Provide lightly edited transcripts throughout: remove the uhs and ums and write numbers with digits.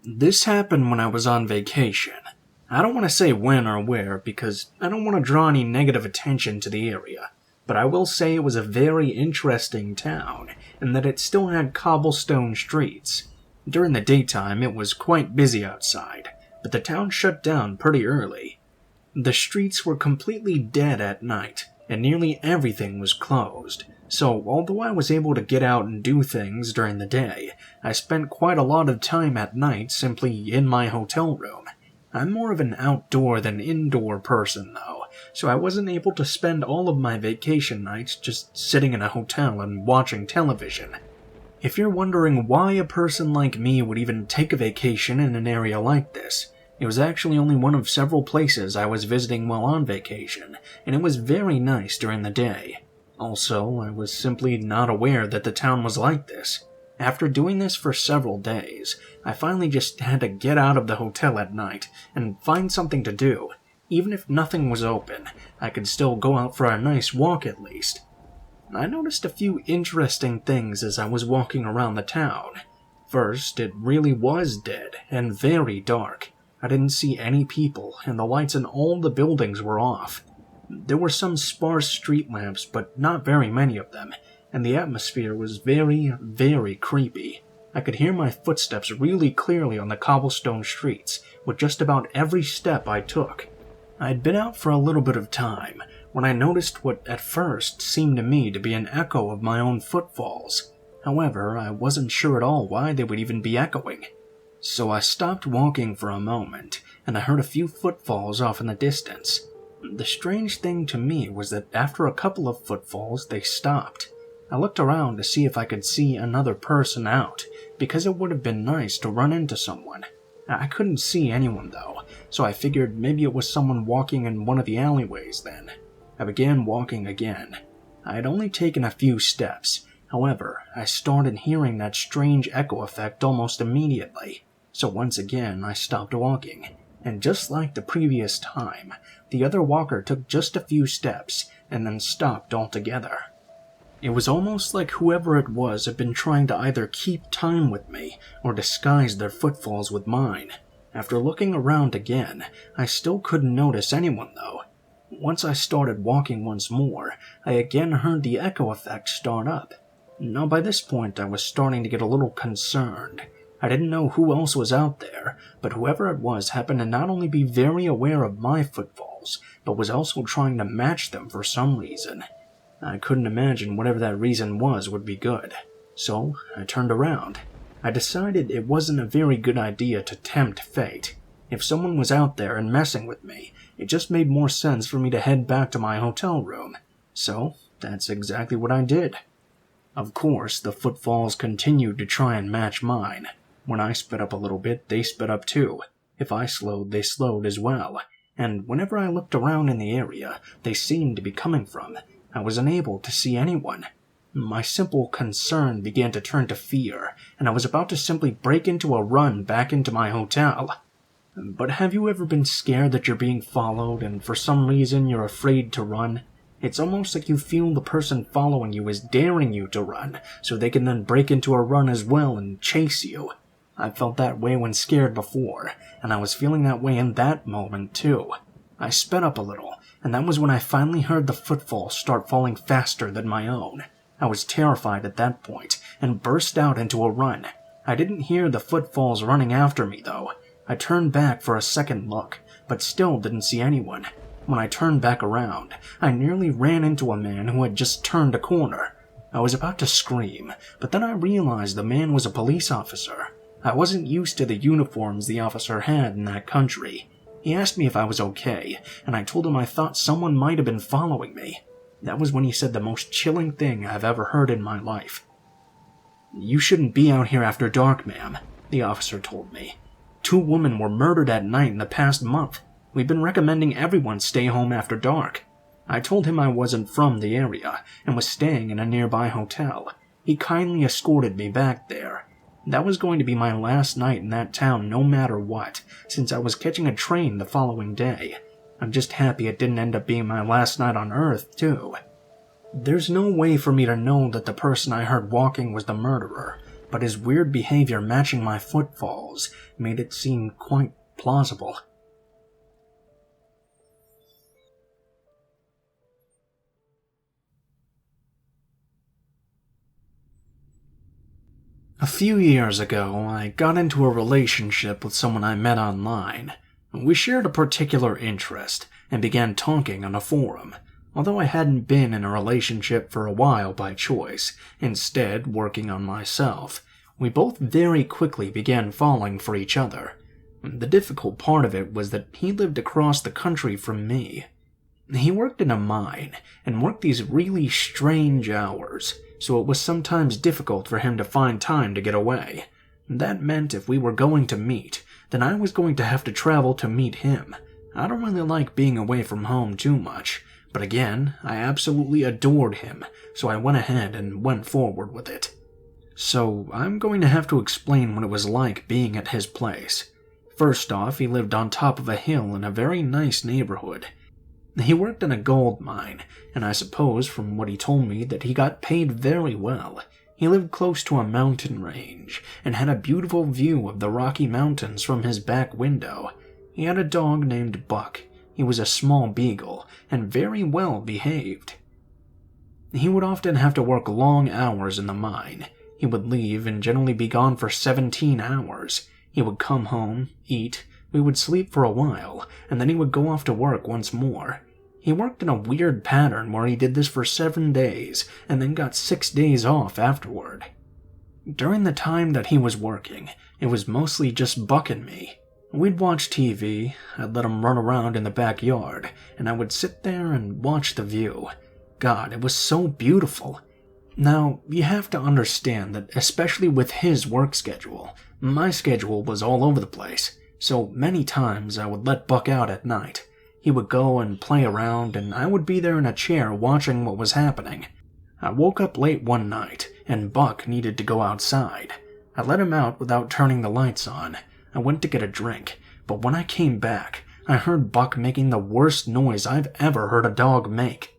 This happened when I was on vacation. I don't want to say when or where because I don't want to draw any negative attention to the area, but I will say it was a very interesting town, and that it still had cobblestone streets. During the daytime, it was quite busy outside, but the town shut down pretty early. The streets were completely dead at night, and nearly everything was closed. So, although I was able to get out and do things during the day, I spent quite a lot of time at night simply in my hotel room. I'm more of an outdoor than indoor person, though, so I wasn't able to spend all of my vacation nights just sitting in a hotel and watching television. If you're wondering why a person like me would even take a vacation in an area like this, it was actually only one of several places I was visiting while on vacation, and it was very nice during the day. Also, I was simply not aware that the town was like this. After doing this for several days, I finally just had to get out of the hotel at night and find something to do. Even if nothing was open, I could still go out for a nice walk at least. I noticed a few interesting things as I was walking around the town. First, it really was dead and very dark. I didn't see any people, and the lights in all the buildings were off. There were some sparse street lamps, but not very many of them, and the atmosphere was very, very creepy. I could hear my footsteps really clearly on the cobblestone streets, with just about every step I took. I'd been out for a little bit of time, when I noticed what at first seemed to me to be an echo of my own footfalls. However, I wasn't sure at all why they would even be echoing. So I stopped walking for a moment, and I heard a few footfalls off in the distance. The strange thing to me was that after a couple of footfalls, they stopped. I looked around to see if I could see another person out, because it would have been nice to run into someone. I couldn't see anyone though, so I figured maybe it was someone walking in one of the alleyways then. I began walking again. I had only taken a few steps, however, I started hearing that strange echo effect almost immediately. So once again, I stopped walking, and just like the previous time, the other walker took just a few steps and then stopped altogether. It was almost like whoever it was had been trying to either keep time with me or disguise their footfalls with mine. After looking around again, I still couldn't notice anyone though. Once I started walking once more, I again heard the echo effect start up. Now by this point I was starting to get a little concerned. I didn't know who else was out there, but whoever it was happened to not only be very aware of my footfalls, but was also trying to match them for some reason. I couldn't imagine whatever that reason was would be good, so I turned around. I decided it wasn't a very good idea to tempt fate. If someone was out there and messing with me, it just made more sense for me to head back to my hotel room. So that's exactly what I did. Of course, the footfalls continued to try and match mine. When I sped up a little bit, they sped up too. If I slowed, they slowed as well. And whenever I looked around in the area they seemed to be coming from, I was unable to see anyone. My simple concern began to turn to fear, and I was about to simply break into a run back into my hotel. But have you ever been scared that you're being followed, and for some reason you're afraid to run? It's almost like you feel the person following you is daring you to run, so they can then break into a run as well and chase you. I felt that way when scared before, and I was feeling that way in that moment too. I sped up a little, and that was when I finally heard the footfalls start falling faster than my own. I was terrified at that point, and burst out into a run. I didn't hear the footfalls running after me though. I turned back for a second look, but still didn't see anyone. When I turned back around, I nearly ran into a man who had just turned a corner. I was about to scream, but then I realized the man was a police officer. I wasn't used to the uniforms the officer had in that country. He asked me if I was okay, and I told him I thought someone might have been following me. That was when he said the most chilling thing I've ever heard in my life. "You shouldn't be out here after dark, ma'am," the officer told me. "2 women were murdered at night in the past month. We've been recommending everyone stay home after dark." I told him I wasn't from the area and was staying in a nearby hotel. He kindly escorted me back there. That was going to be my last night in that town no matter what, since I was catching a train the following day. I'm just happy it didn't end up being my last night on Earth, too. There's no way for me to know that the person I heard walking was the murderer, but his weird behavior matching my footfalls made it seem quite plausible. A few years ago, I got into a relationship with someone I met online. We shared a particular interest and began talking on a forum, although I hadn't been in a relationship for a while by choice, instead working on myself. We both very quickly began falling for each other. The difficult part of it was that he lived across the country from me. He worked in a mine and worked these really strange hours, so it was sometimes difficult for him to find time to get away. That meant if we were going to meet, then I was going to have to travel to meet him. I don't really like being away from home too much, but again, I absolutely adored him, so I went ahead and went forward with it. So I'm going to have to explain what it was like being at his place. First off, he lived on top of a hill in a very nice neighborhood. He worked in a gold mine, and I suppose from what he told me that he got paid very well. He lived close to a mountain range, and had a beautiful view of the Rocky Mountains from his back window. He had a dog named Buck. He was a small beagle, and very well behaved. He would often have to work long hours in the mine. He would leave and generally be gone for 17 hours. He would come home, eat, we would sleep for a while, and then he would go off to work once more. He worked in a weird pattern where he did this for 7 days, and then got 6 days off afterward. During the time that he was working, it was mostly just Buck and me. We'd watch TV, I'd let him run around in the backyard, and I would sit there and watch the view. God, it was so beautiful. Now, you have to understand that especially with his work schedule, my schedule was all over the place. So many times I would let Buck out at night. He would go and play around, and I would be there in a chair watching what was happening. I woke up late one night, and Buck needed to go outside. I let him out without turning the lights on. I went to get a drink, but when I came back, I heard Buck making the worst noise I've ever heard a dog make.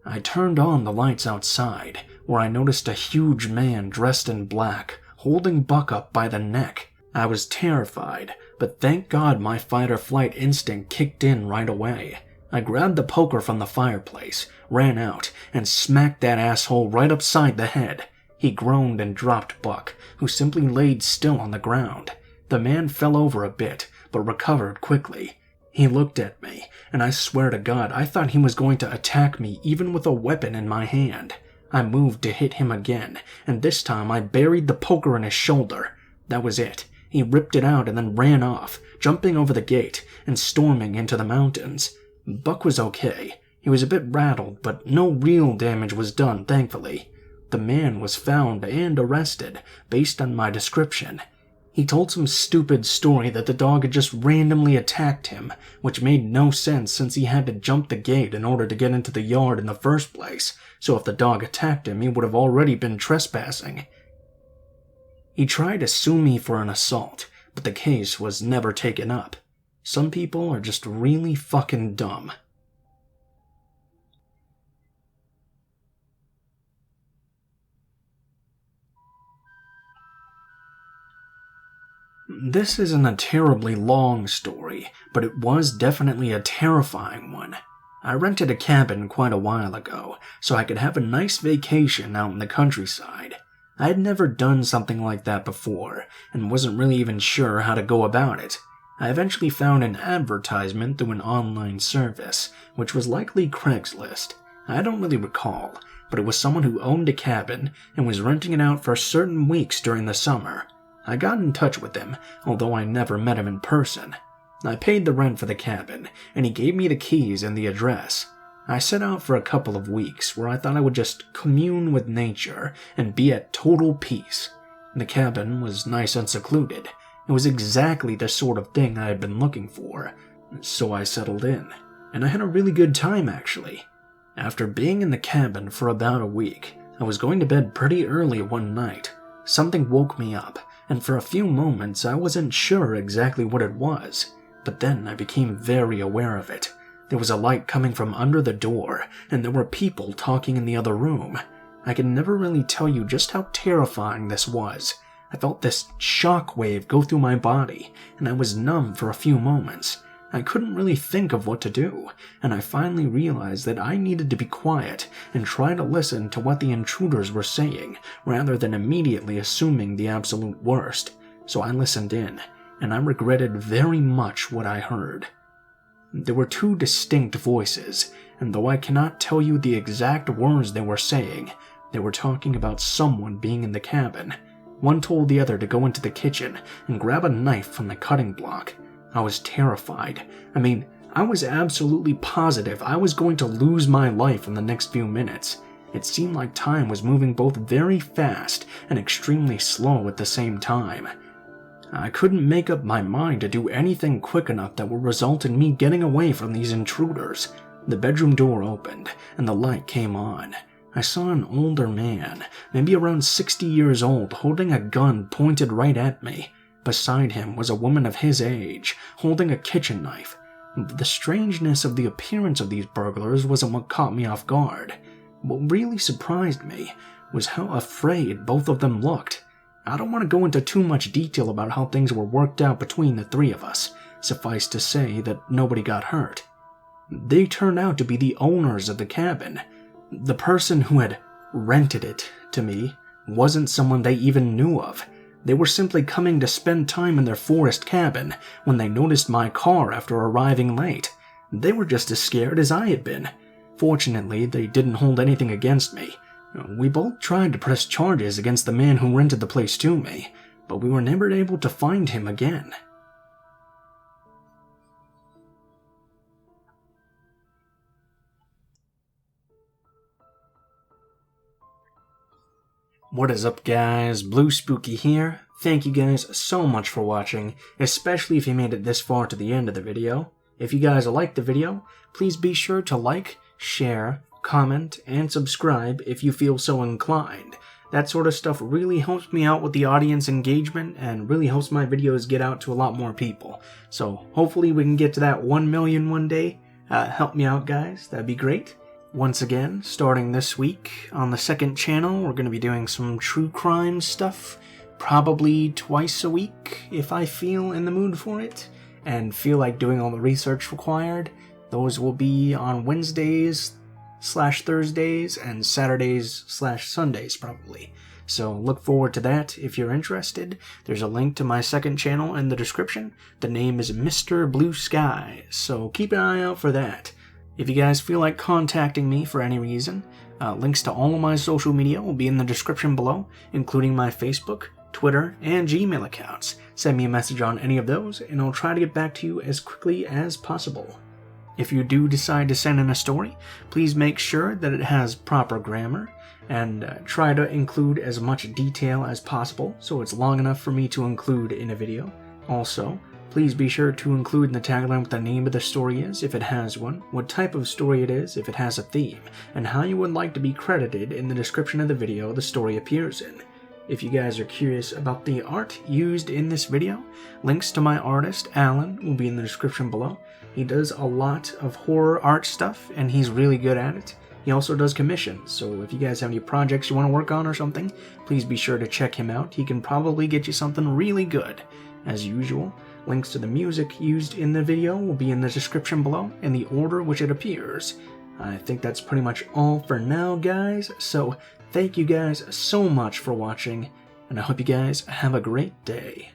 I turned on the lights outside, where I noticed a huge man dressed in black, holding Buck up by the neck. I was terrified, but thank God my fight-or-flight instinct kicked in right away. I grabbed the poker from the fireplace, ran out, and smacked that asshole right upside the head. He groaned and dropped Buck, who simply laid still on the ground. The man fell over a bit, but recovered quickly. He looked at me, and I swear to God I thought he was going to attack me even with a weapon in my hand. I moved to hit him again, and this time I buried the poker in his shoulder. That was it. He ripped it out and then ran off, jumping over the gate and storming into the mountains. Buck was okay. He was a bit rattled, but no real damage was done, thankfully. The man was found and arrested, based on my description. He told some stupid story that the dog had just randomly attacked him, which made no sense since he had to jump the gate in order to get into the yard in the first place, so if the dog attacked him, he would have already been trespassing. He tried to sue me for an assault, but the case was never taken up. Some people are just really fucking dumb. This isn't a terribly long story, but it was definitely a terrifying one. I rented a cabin quite a while ago, so I could have a nice vacation out in the countryside. I had never done something like that before, and wasn't really even sure how to go about it. I eventually found an advertisement through an online service, which was likely Craigslist. I don't really recall, but it was someone who owned a cabin and was renting it out for certain weeks during the summer. I got in touch with him, although I never met him in person. I paid the rent for the cabin, and he gave me the keys and the address. I set out for a couple of weeks where I thought I would just commune with nature and be at total peace. The cabin was nice and secluded. It was exactly the sort of thing I had been looking for, so I settled in, and I had a really good time actually. After being in the cabin for about a week, I was going to bed pretty early one night. Something woke me up, and for a few moments I wasn't sure exactly what it was, but then I became very aware of it. There was a light coming from under the door, and there were people talking in the other room. I can never really tell you just how terrifying this was. I felt this shock wave go through my body, and I was numb for a few moments. I couldn't really think of what to do, and I finally realized that I needed to be quiet and try to listen to what the intruders were saying, rather than immediately assuming the absolute worst. So I listened in, and I regretted very much what I heard. There were two distinct voices, and though I cannot tell you the exact words they were saying, they were talking about someone being in the cabin. One told the other to go into the kitchen and grab a knife from the cutting block. I was terrified. I was absolutely positive I was going to lose my life in the next few minutes. It seemed like time was moving both very fast and extremely slow at the same time. I couldn't make up my mind to do anything quick enough that would result in me getting away from these intruders. The bedroom door opened, and the light came on. I saw an older man, maybe around 60 years old, holding a gun pointed right at me. Beside him was a woman of his age, holding a kitchen knife. The strangeness of the appearance of these burglars wasn't what caught me off guard. What really surprised me was how afraid both of them looked. I don't want to go into too much detail about how things were worked out between the three of us. Suffice to say that nobody got hurt. They turned out to be the owners of the cabin. The person who had rented it to me wasn't someone they even knew of. They were simply coming to spend time in their forest cabin when they noticed my car after arriving late. They were just as scared as I had been. Fortunately, they didn't hold anything against me. We both tried to press charges against the man who rented the place to me, but we were never able to find him again. What is up, guys? Blue Spooky here. Thank you guys so much for watching, especially if you made it this far to the end of the video. If you guys liked the video, please be sure to like, share, comment, and subscribe if you feel so inclined. That sort of stuff really helps me out with the audience engagement and really helps my videos get out to a lot more people. So hopefully we can get to that 1 million one day. Help me out, guys. That'd be great. Once again, starting this week on the second channel, we're going to be doing some true crime stuff, probably twice a week if I feel in the mood for it, and feel like doing all the research required. Those will be on Wednesdays/Thursdays and Saturdays/Sundays probably. So look forward to that if you're interested. There's a link to my second channel in the description. The name is Mr. Blue Sky, so keep an eye out for that. If you guys feel like contacting me for any reason, links to all of my social media will be in the description below, including my Facebook, Twitter, and Gmail accounts. Send me a message on any of those, and I'll try to get back to you as quickly as possible. If you do decide to send in a story, please make sure that it has proper grammar, and try to include as much detail as possible so it's long enough for me to include in a video. Also, please be sure to include in the tagline what the name of the story is, if it has one, what type of story it is, if it has a theme, and how you would like to be credited in the description of the video the story appears in. If you guys are curious about the art used in this video, links to my artist, Alan, will be in the description below. He does a lot of horror art stuff, and he's really good at it. He also does commissions, so if you guys have any projects you want to work on or something, please be sure to check him out. He can probably get you something really good. As usual, links to the music used in the video will be in the description below in the order which it appears. I think that's pretty much all for now, guys, so thank you guys so much for watching, and I hope you guys have a great day.